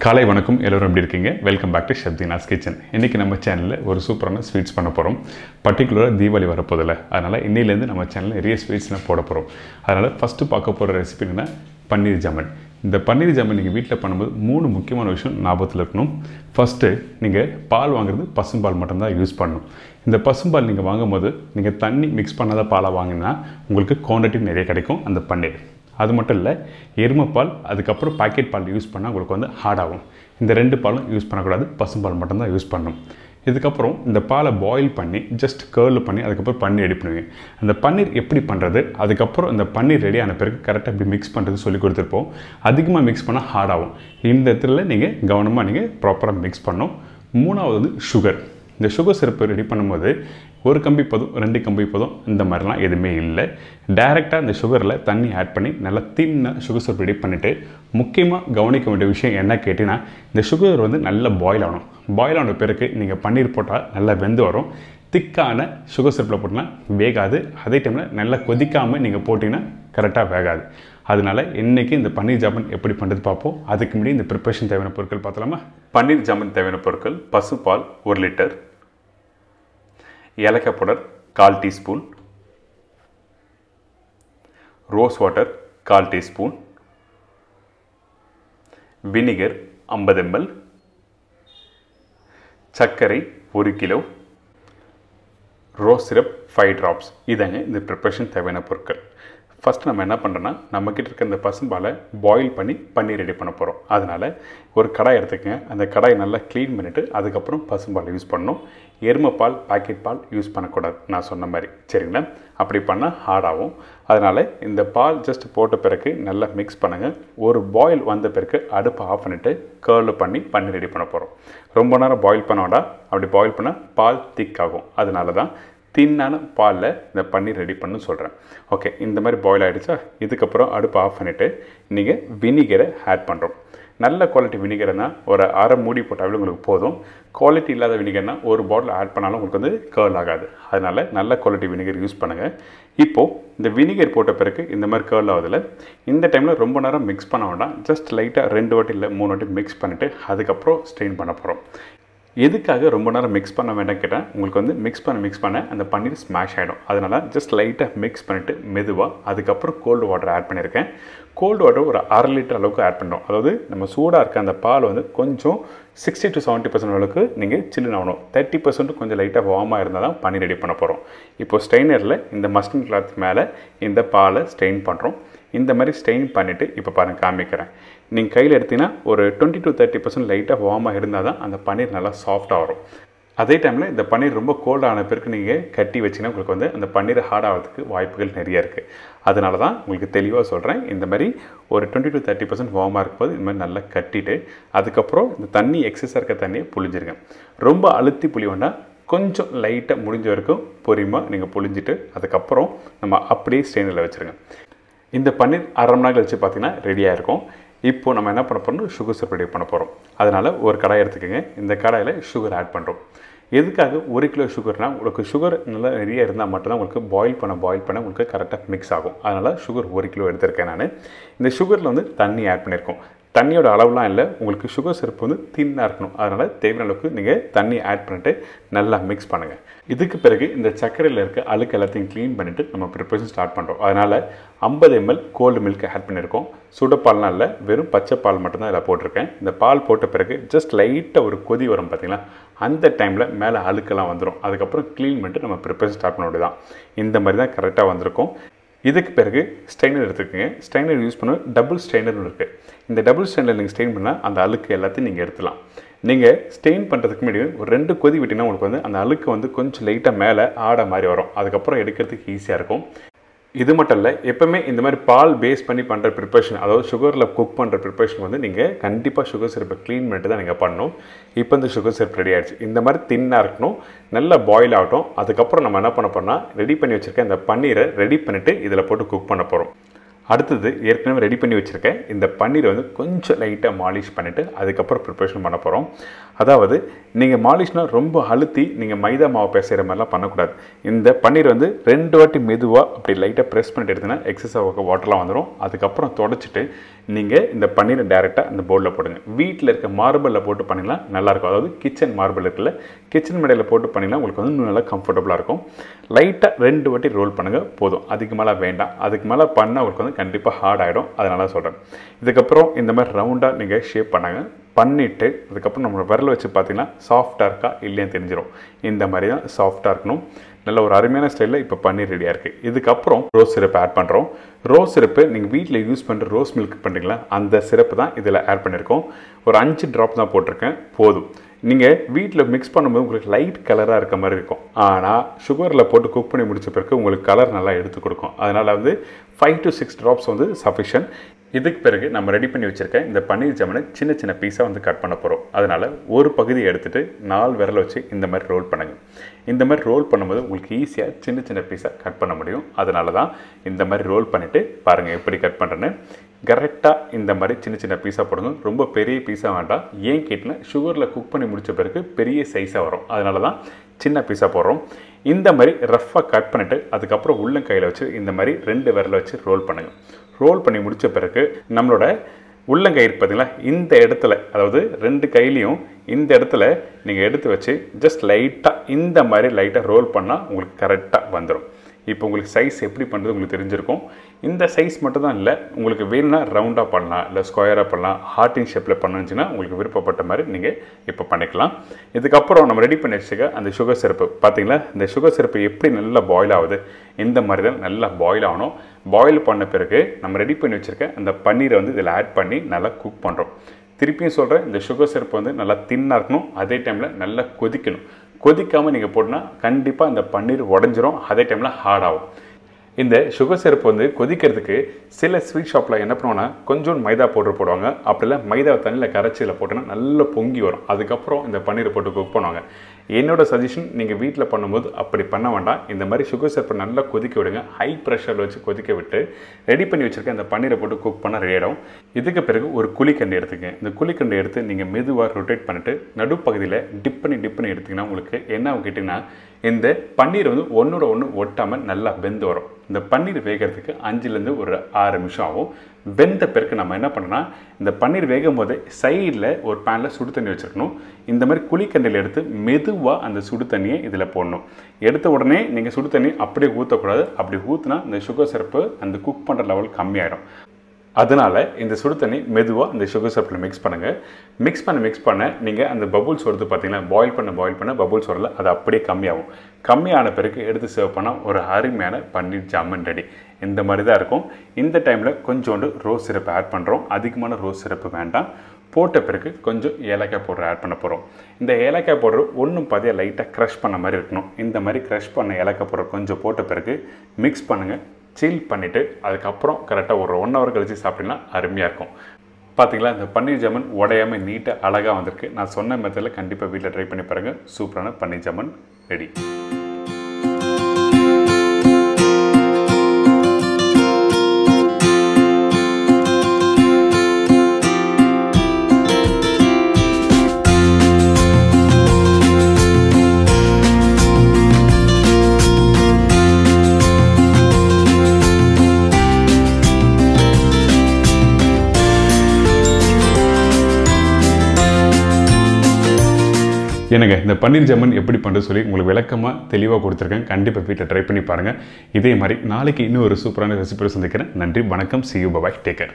காலை வணக்கம் எல்லாரும் எப்படி இருக்கீங்க welcome back to chef Deena's kitchen இன்னைக்கு நம்ம சேனல்ல ஒரு சூப்பரான ஸ்வீட்ஸ் பண்ண போறோம் பர்టిక్యులரா தீபாவளி வரப்போகுதுல அதனால இன்னையில இருந்து நம்ம சேனல்ல நிறைய ஸ்வீட்ஸ்லாம் போட போறோம் அதனால ஃபர்ஸ்ட் பார்க்க போற ரெசிபி என்ன பன்னீர் ஜாமன் இந்த பன்னீர் ஜாமன் நீங்க வீட்ல பண்ணும்போது மூணு முக்கியமான விஷயம் ஞாபகத்துல இருக்கணும் ஃபர்ஸ்ட் நீங்க பால் வாங்குறது பசும்பால் மட்டும் தான் யூஸ் பண்ணணும் இந்த பசும்பால் நீங்க வாங்கும்போது நீங்க தண்ணி மிக்ஸ் பண்ணாத பாலை வாங்கினா உங்களுக்கு குவாண்டிட்டி நிறைய கிடைக்கும் அந்த பன்னீர் அது மட்டும் இல்லை எருமைப்பால் அதுக்கப்புறம் பாக்கெட் பால் யூஸ் பண்ணால் உங்களுக்கு வந்து ஹார்ட் ஆகும் இந்த ரெண்டு பாலும் யூஸ் பண்ணக்கூடாது பசும்பால் மட்டும்தான் யூஸ் பண்ணணும் இதுக்கப்புறம் இந்த பாலை பாயில் பண்ணி ஜஸ்ட் கர்ல் பண்ணி அதுக்கப்புறம் பன்னீர் ரெடி பண்ணுவீங்க அந்த பன்னீர் எப்படி பண்ணுறது அதுக்கப்புறம் இந்த பன்னீர் ரெடி ஆன பிறகு கரெக்டாக எப்படி மிக்ஸ் பண்ணுறது சொல்லி கொடுத்துருப்போம் அதிகமாக மிக்ஸ் பண்ணால் ஹார்ட் ஆகும் இந்த இடத்துல நீங்கள் கவனமாக நீங்கள் ப்ராப்பராக மிக்ஸ் பண்ணணும் மூணாவது வந்து சுகர் இந்த சுகர் சிரப்பு ரெடி பண்ணும்போது ஒரு கம்பி போதும் ரெண்டு கம்பி போதும் இந்த மாதிரிலாம் எதுவுமே இல்லை டைரெக்டாக இந்த சுகரில் தண்ணி ஆட் பண்ணி நல்லா தின்னாக சுகர் சிரப்பு ரெடி பண்ணிவிட்டு முக்கியமாக கவனிக்க வேண்டிய விஷயம் என்ன கேட்டிங்கன்னா இந்த சுகர் வந்து நல்லா பாயில் ஆகணும் பாயில் ஆன பிறகு நீங்கள் பன்னீர் போட்டால் நல்லா வெந்து வரும் திக்கான சுகர் சிரப்பில் போட்டிங்கன்னா வேகாது அதே டைமில் நல்லா கொதிக்காமல் நீங்கள் போட்டிங்கன்னா கரெக்டாக வேகாது அதனால இன்றைக்கி இந்த பன்னீர் ஜாமன் எப்படி பண்ணுறது பார்ப்போம் அதுக்கு முன்னாடி இந்த ப்ரிப்பரேஷன் தேவையான பொருட்கள் பார்த்தலாமா பன்னீர் ஜாமன் தேவையான பொருட்கள் பசுப்பால் 1 லிட்டர் ஏலக்காய் powder 1/4 teaspoon rose water 1/4 teaspoon vinegar 50 ml சர்க்கரை 1 கிலோ ரோஸ் சிரப் 5 drops இதாங்க இந்த ப்ரிப்பரேஷன் தேவையான பொருட்கள் ஃபஸ்ட்டு நம்ம என்ன பண்ணுறோன்னா நம்மக்கிட்ட இருக்க இந்த பசும்பாலை பாயில் பண்ணி பன்னீர் ரெடி பண்ண போகிறோம் அதனால் ஒரு கடாய் எடுத்துக்கங்க அந்த கடாயை நல்லா க்ளீன் பண்ணிவிட்டு அதுக்கப்புறம் பசும்பால் யூஸ் பண்ணணும் எருமைப்பால் பாக்கெட் பால் யூஸ் பண்ணக்கூடாது நான் சொன்ன மாதிரி சரிங்களா அப்படி பண்ணால் ஹார்ட் ஆகும் அதனால் இந்த பால் ஜஸ்ட் போட்ட பிறகு நல்லா மிக்ஸ் பண்ணுங்கள் ஒரு பாயில் வந்த பிறகு அடுப்பை ஆஃப் பண்ணிவிட்டு கர்ல் பண்ணி பன்னீர் ரெடி பண்ண போகிறோம் ரொம்ப நேரம் பாயில் பண்ண வேண்டாம் அப்படி பாயில் பண்ணால் பால் திக் ஆகும் அதனால தான் தின்னான பாலில் இந்த பன்னீர் ரெடி பண்ணு சொல்கிறேன் ஓகே இந்த மாதிரி பாயில் ஆகிடுச்சா இதுக்கப்புறம் அடுப்பு ஆஃப் பண்ணிவிட்டு நீங்கள் வினிகரை ஆட் பண்ணுறோம் நல்ல குவாலிட்டி வினிகர்னா ஒரு அரை மூடி போட்டாலும் உங்களுக்கு போதும் குவாலிட்டி இல்லாத வினிகர்னால் ஒரு பாட்டில் ஆட் பண்ணாலும் உங்களுக்கு வந்து கர்ல் ஆகாது அதனால் நல்ல குவாலிட்டி வினிகர் யூஸ் பண்ணுங்கள் இப்போது இந்த வினிகர் போட்ட பிறகு இந்த மாதிரி கர்ல் ஆகுதில்ல இந்த டைமில் ரொம்ப நேரம் மிக்ஸ் பண்ண வேண்டாம் ஜஸ்ட் லைட்டாக 2 வாட்டி இல்லை 3 வாட்டி மிக்ஸ் பண்ணிவிட்டு அதுக்கப்புறம் ஸ்ட்ரெயின் பண்ண போகிறோம் எதுக்காக ரொம்ப நேரம் மிக்ஸ் பண்ண வேண்டாம் கேட்டால் உங்களுக்கு வந்து மிக்ஸ் பண்ண அந்த பன்னீர் ஸ்மாஷ் ஆகிடும் அதனால் ஜஸ்ட் லைட்டாக மிக்ஸ் பண்ணிவிட்டு மெதுவாக அதுக்கப்புறம் கோல்டு வாட்டர் ஆட் பண்ணியிருக்கேன் கோல்டு வாட்டர் ஒரு 1/2 லிட்டர் அளவுக்கு ஆட் பண்ணுறோம் அதாவது நம்ம சூடாக இருக்க அந்த பால் வந்து கொஞ்சம் 60 to 70% அளவுக்கு நீங்கள் சில்லுன்னு ஆகணும் 30% கொஞ்சம் லைட்டாக வார்மாக இருந்தால் தான் பன்னீர் ரெடி பண்ண போகிறோம் இப்போ ஸ்ட்ரெயினரில் இந்த மஸ்டிங் கிளாத் மேலே இந்த பாலை ஸ்ட்ரெயின் பண்ணுறோம் இந்த மாதிரி ஸ்ட்ரெயின் பண்ணிவிட்டு இப்போ பாருங்கள் காமிக்கிறேன் நீங்கள் கையில் எடுத்தீங்கன்னா ஒரு 20 to 30% லைட்டாக வார்மாக இருந்தால் தான் அந்த பன்னீர் நல்லா சாஃப்டாக வரும் அதே டைமில் இந்த பன்னீர் ரொம்ப கோல்டான பிறகு நீங்கள் கட்டி வச்சிங்கன்னா உங்களுக்கு வந்து அந்த பன்னீர் ஹார்ட் ஆகிறதுக்கு வாய்ப்புகள் நிறைய இருக்குது அதனால தான் உங்களுக்கு தெளிவாக சொல்கிறேன் இந்த மாதிரி ஒரு 20 to 30% வார்மாக இருக்கும்போது இந்த மாதிரி நல்லா கட்டிட்டு அதுக்கப்புறம் இந்த தண்ணி எக்ஸஸாக இருக்க தண்ணியை புழிஞ்சிருங்க ரொம்ப அழுத்தி புளி வேண்டாம் கொஞ்சம் லைட்டாக முடிஞ்ச வரைக்கும் பொறுமையாக நீங்கள் புழிஞ்சிட்டு அதுக்கப்புறம் நம்ம அப்படியே ஸ்ட்ரெயினரில் வச்சுருங்க இந்த பன்னீர் 1/2 மணி நேரம் கழிச்சு பார்த்தீங்கன்னா ரெடியாக இருக்கும் இப்போது நம்ம என்ன பண்ண போகிறோம் சுகர் சிரப் ரெடி பண்ண போகிறோம் அதனால் ஒரு கடாய் எடுத்துக்கோங்க இந்த கடாயில் சுகர் ஆட் பண்ணுறோம் எதுக்காக 1 கிலோ சுகர்னால் உங்களுக்கு சுகர் நல்லா நிறைய இருந்தால் மட்டும்தான் உங்களுக்கு பாயில் பண்ண உங்களுக்கு கரெக்டாக மிக்ஸ் ஆகும் அதனால் சுகர் 1 கிலோ எடுத்திருக்கேன் நான் இந்த சுகரில் வந்து தண்ணி ஆட் பண்ணியிருக்கோம் தண்ணியோட அளவுலாம் இல்லை உங்களுக்கு சுகர் சிரப்பு வந்து தின்னாக இருக்கணும் அதனால் தேவையான அளவுக்கு நீங்கள் தண்ணி ஆட் பண்ணிவிட்டு நல்லா மிக்ஸ் பண்ணுங்கள் இதுக்கு பிறகு இந்த சர்க்கரையில் இருக்க அழுக்கு எல்லாத்தையும் க்ளீன் பண்ணிவிட்டு நம்ம ப்ரிப்பரேஷன் ஸ்டார்ட் பண்ணுறோம் அதனால் 50 ml கோல்டு மில்க் ஆட் பண்ணியிருக்கோம் சுடப்பால்லாம் இல்லை வெறும் பச்சை பால் மட்டும்தான் இதில் போட்டிருக்கேன் இந்த பால் போட்ட பிறகு ஜஸ்ட் லைட்டாக ஒரு கொதி வரும் பார்த்தீங்களா அந்த டைமில் மேலே அழுக்கெல்லாம் வந்துடும் அதுக்கப்புறம் க்ளீன் பண்ணிட்டு நம்ம ப்ரிப்பரேஷன் ஸ்டார்ட் பண்ண வேண்டியதான் இந்த மாதிரி தான் கரெக்டாக வந்திருக்கும் இதுக்கு பிறகு ஸ்ட்ரெயினர் எடுத்துக்கோங்க ஸ்ட்ரெயினர் யூஸ் பண்ண டபுள் ஸ்ட்ரெயினர்னு இருக்குது இந்த டபுள் ஸ்ட்ரெயினர் நீங்கள் ஸ்ட்ரெயின் பண்ணால் அந்த அழுக்கு எல்லாத்தையும் நீங்கள் எடுத்துலாம் நீங்கள் ஸ்ட்ரெயின் பண்ணுறதுக்கு முன்னாடி ஒரு 2 கொதி விட்டிங்கன்னா உங்களுக்கு வந்து அந்த அழுக்கு வந்து கொஞ்சம் லைட்டாக மேலே ஆட மாதிரி வரும் அதுக்கப்புறம் எடுக்கிறதுக்கு ஈஸியாக இருக்கும் இது மட்டும் இல்லை எப்பவுமே இந்த மாதிரி பால் பேஸ் பண்ணி பண்ணுற ப்ரிப்பரேஷன் அதாவது சுகரில் குக் பண்ணுற ப்ரிப்பரேஷன் வந்து நீங்கள் கண்டிப்பாக சுகர் சிரப்பை க்ளீன் பண்ணிட்டு தான் நீங்கள் பண்ணணும் இப்போ இந்த சுகர் சிரப் ரெடி ஆகிடுச்சு இந்த மாதிரி தின்னாக இருக்கணும் நல்லா பாயில் ஆகட்டும் அதுக்கப்புறம் நம்ம என்ன பண்ண போறோம்னா ரெடி பண்ணி வச்சுருக்க இந்த பன்னீரை ரெடி பண்ணிவிட்டு இதில் போட்டு குக் பண்ண போகிறோம் அடுத்தது ஏற்கனவே ரெடி பண்ணி வச்சுருக்கேன் இந்த பன்னீரை வந்து கொஞ்சம் லைட்டாக மாலிஷ் பண்ணிவிட்டு அதுக்கப்புறம் ப்ரிப்பரேஷன் பண்ண போகிறோம். அதாவது நீங்கள் மாலிஷ்னால் ரொம்ப அழுத்தி நீங்கள் மைதா மாவு பேசுகிற மாதிரிலாம் பண்ணக்கூடாது. இந்த பன்னீர் வந்து 2 வாட்டி மெதுவாக அப்படி லைட்டாக ப்ரெஸ் பண்ணிட்டு எடுத்தீங்கன்னா எக்ஸஸாக வாட்டர்லாம் வந்துடும். அதுக்கப்புறம் தொடச்சிட்டு நீங்கள் இந்த பன்னீரை டேரெக்டாக அந்த பவுலில் போடுங்க. வீட்டில் இருக்க மார்பிளில் போட்டு பண்ணிங்கன்னா நல்லாயிருக்கும். அதாவது கிச்சன் மார்பிள் இருக்குல்ல, கிச்சன் மேடையில் போட்டு பண்ணிங்கன்னா உங்களுக்கு வந்து இன்னும் நல்லா கம்ஃபர்டபுளாக இருக்கும். லைட்டாக 2 வாட்டி ரோல் பண்ணுங்கள் போதும். அதுக்கு மேலே வேண்டாம். அதுக்கு மேலே பண்ணால் உங்களுக்கு வந்து கண்டிப்பாக ஹார்ட் ஆகிடும். அதனால சொல்கிறேன். இதுக்கப்புறம் இந்த மாதிரி ரவுண்டாக நீங்கள் ஷேப் பண்ணாங்க பண்ணிவிட்டு அதுக்கப்புறம் நம்ம விரல் வச்சு பார்த்தீங்கன்னா சாஃப்டாக இருக்கா இல்லையான்னு தெரிஞ்சிடும். இந்த மாதிரி தான் சாஃப்டாக இருக்கணும். நல்ல ஒரு அருமையான ஸ்டைலில் இப்போ பன்னீர் ரெடியாக இருக்குது. இதுக்கப்புறம் ரோஸ் சிரப் ஆட் பண்ணுறோம். ரோஸ் சிரப்பு நீங்கள் வீட்டில் யூஸ் பண்ணுற ரோஸ் மில்க் பண்ணுறீங்களா அந்த சிரப்பு தான் இதில் ஆட் பண்ணியிருக்கோம். ஒரு 5 ட்ராப் தான் போட்டிருக்கேன் போதும். நீங்கள் வீட்டில் மிக்ஸ் பண்ணும்போது உங்களுக்கு லைட் கலராக இருக்க மாதிரி இருக்கும். ஆனால் சுகரில் போட்டு குக் பண்ணி முடிச்ச பிறகு உங்களுக்கு கலர் நல்லா எடுத்து கொடுக்கும். அதனால் வந்து 5 to 6 ட்ராப்ஸ் வந்து சஃபிஷியன்ட். இதுக்கு பிறகு நம்ம ரெடி பண்ணி வச்சுருக்கேன் இந்த பன்னீர் ஜாமுனை சின்ன சின்ன பீஸாக வந்து கட் பண்ண போகிறோம். அதனால் ஒரு பகுதியை எடுத்துகிட்டு 4 விரல் வச்சு இந்த மாதிரி ரோல் பண்ணுங்கள். இந்த மாதிரி ரோல் பண்ணும்போது உங்களுக்கு ஈஸியாக சின்ன சின்ன பீஸாக கட் பண்ண முடியும். அதனால தான் இந்த மாதிரி ரோல் பண்ணிவிட்டு பாருங்கள் எப்படி கட் பண்ணுறேன்னு. கரெக்டாக இந்த மாதிரி சின்ன சின்ன பீஸாக போடுங்க. ரொம்ப பெரிய பீஸாக வேண்டாம். ஏன் கேட்டினா சுகரில் குக் பண்ணி முடித்த பிறகு பெரிய சைஸாக வரும். அதனால தான் சின்ன பீஸாக போடுறோம். இந்த மாதிரி ரஃப்பாக கட் பண்ணிவிட்டு அதுக்கப்புறம் உள்ளங்கையில் வச்சு இந்த மாதிரி 2 விரலை வச்சு ரோல் பண்ணுங்கள். ரோல் பண்ணி முடித்த பிறகு நம்மளோட உள்ளங்கை பார்த்தீங்களா இந்த இடத்துல, அதாவது 2 கையிலையும் இந்த இடத்துல நீங்கள் எடுத்து வச்சு ஜஸ்ட் லைட்டாக இந்த மாதிரி லைட்டாக ரோல் பண்ணால் உங்களுக்கு கரெக்டாக வந்துடும். இப்போ உங்களுக்கு சைஸ் எப்படி பண்ணுறது உங்களுக்கு தெரிஞ்சிருக்கும். இந்த சைஸ் மட்டும் தான் இல்லை, உங்களுக்கு வேணும்னா ரவுண்டாக பண்ணலாம், இல்லை ஸ்கொயராக பண்ணலாம், ஹார்ட்டின் ஷேப்பில் பண்ணுச்சுன்னா உங்களுக்கு விருப்பப்பட்ட மாதிரி நீங்கள் இப்போ பண்ணிக்கலாம். இதுக்கப்புறம் நம்ம ரெடி பண்ணி வச்சுக்க அந்த சுகர் சிரப்பு பார்த்தீங்களா, இந்த சுகர் சிரப்பு எப்படி நல்லா பாயில் ஆகுது. இந்த மாதிரி தான் நல்லா பாயில் ஆகணும். பாயில் பண்ண பிறகு நம்ம ரெடி பண்ணி வச்சுருக்க அந்த பன்னீரை வந்து இதில் ஆட் பண்ணி நல்லா குக் பண்ணுறோம். திருப்பியும் சொல்கிறேன், இந்த சுகர் சிரப்பு வந்து நல்லா தின்னாக இருக்கணும். அதே டைமில் நல்லா கொதிக்கணும். கொதிக்காமல் நீங்கள் போட்டுனா கண்டிப்பாக இந்த பன்னீர் உடஞ்சிரும். அதே டைமில் ஹார்ட் ஆகும். இந்த சுகர் சிரப்பு வந்து கொதிக்கிறதுக்கு சில ஸ்வீட் ஷாப்பில் என்ன பண்ணுவாங்கன்னா கொஞ்சம் மைதா பவுடர் போடுவாங்க. அப்படிலாம் மைதா தண்ணியில் கரைச்சியில் போட்டோன்னா நல்லா பொங்கி வரும். அதுக்கப்புறம் இந்த பன்னீரை போட்டு குக் பண்ணுவாங்க. என்னோட சஜஷன், நீங்கள் வீட்டில் பண்ணும்போது அப்படி பண்ண வேண்டாம். இந்த மாதிரி சுகர் சிரப்பை நல்லா கொதிக்க விடுங்க. ஹை ப்ரெஷரில் வச்சு கொதிக்க விட்டு ரெடி பண்ணி வச்சுருக்க இந்த பன்னீரை போட்டு குக் பண்ண ரெடி ஆகிடும். இதுக்கு பிறகு ஒரு குழிக்கண்டு எடுத்துக்கங்க. இந்த குழிக்கண்டை எடுத்து நீங்கள் மெதுவாக ரொட்டேட் பண்ணிவிட்டு நடுப்பகுதியில் டிப் பண்ணி எடுத்திங்கன்னா உங்களுக்கு என்ன ஆகும் கேட்டிங்கன்னா இந்த பன்னீர் வந்து ஒன்றோட ஒன்று ஒட்டாமல் நல்லா வெந்து வரும். இந்த பன்னீர் வேகிறதுக்கு 5லேருந்து ஒரு 6 நிமிஷம் ஆகும். வெந்த பிறகு நம்ம என்ன பண்ணோன்னா இந்த பன்னீர் வேகும் போதே சைடில் ஒரு பேனில் சுடு தண்ணி வச்சுருக்கணும். இந்த மாதிரி குழிக்கண்டையில் எடுத்து மெதுவாக அந்த சுடு தண்ணியை இதில் போடணும். எடுத்த உடனே நீங்கள் சுடு தண்ணி அப்படியே ஊற்றக்கூடாது. அப்படி ஊற்றினா இந்த சுகர் சிரப்பு அந்த குக் பண்ணுற லெவல் கம்மியாயிடும். அதனால் இந்த சுடு தண்ணி மெதுவாக இந்த சுகர் சிரப்பில் மிக்ஸ் பண்ணுங்கள். மிக்ஸ் பண்ண நீங்கள் அந்த பபுள்ஸ் வருது பார்த்தீங்கன்னா, பாயில் பண்ண பபுள்ஸ் வரல, அது அப்படியே கம்மியாகும். கம்மியான பிறகு எடுத்து சர்வ் பண்ணால் ஒரு அருமையான பன்னீர் ஜாமுன் ரெடி. இந்த மாதிரி தான் இருக்கும். இந்த டைமில் கொஞ்சோண்டு ரோஸ் சிரப்பு ஆட் பண்ணுறோம். அதிகமான ரோஸ் சிரப்பு வேண்டாம். போட்ட பிறகு கொஞ்சம் ஏலக்காய் பவுடர் ஆட் பண்ண போகிறோம். இந்த ஏலக்காய் பவுடர் ஒன்றும் பாதியாக லைட்டாக க்ரஷ் பண்ண மாதிரி இருக்கணும். இந்த மாதிரி க்ரஷ் பண்ண ஏலக்காய் பவுடர் கொஞ்சம் போட்ட பிறகு மிக்ஸ் பண்ணுங்கள். சீல் பண்ணிவிட்டு அதுக்கப்புறம் கரெக்டாக ஒரு 1 hour கழிச்சு சாப்பிட்டீங்கன்னா அருமையாக இருக்கும். பார்த்தீங்களா, இந்த பன்னீர் ஜாமுன் உடையாமல் நீட்டாக அழகாக வந்திருக்கு. நான் சொன்ன மெத்தடில் கண்டிப்பாக வீட்டில் ட்ரை பண்ணி பாருங்கள். சூப்பரான பன்னீர் ஜாமுன் ரெடி. எனக்கு இந்த பன்னீர் ஜாமுன் எப்படி பண்ணுறது சொல்லி உங்களுக்கு விளக்கமாக தெளிவாக கொடுத்துருக்கேன். கண்டிப்பாக வீட்டில் ட்ரை பண்ணி பாருங்கள். இதே மாதிரி நாளைக்கு இன்னும் ஒரு சூப்பரான ரெசிபியோட சந்திக்கிறேன். நன்றி, வணக்கம், see you, bye bye, take care.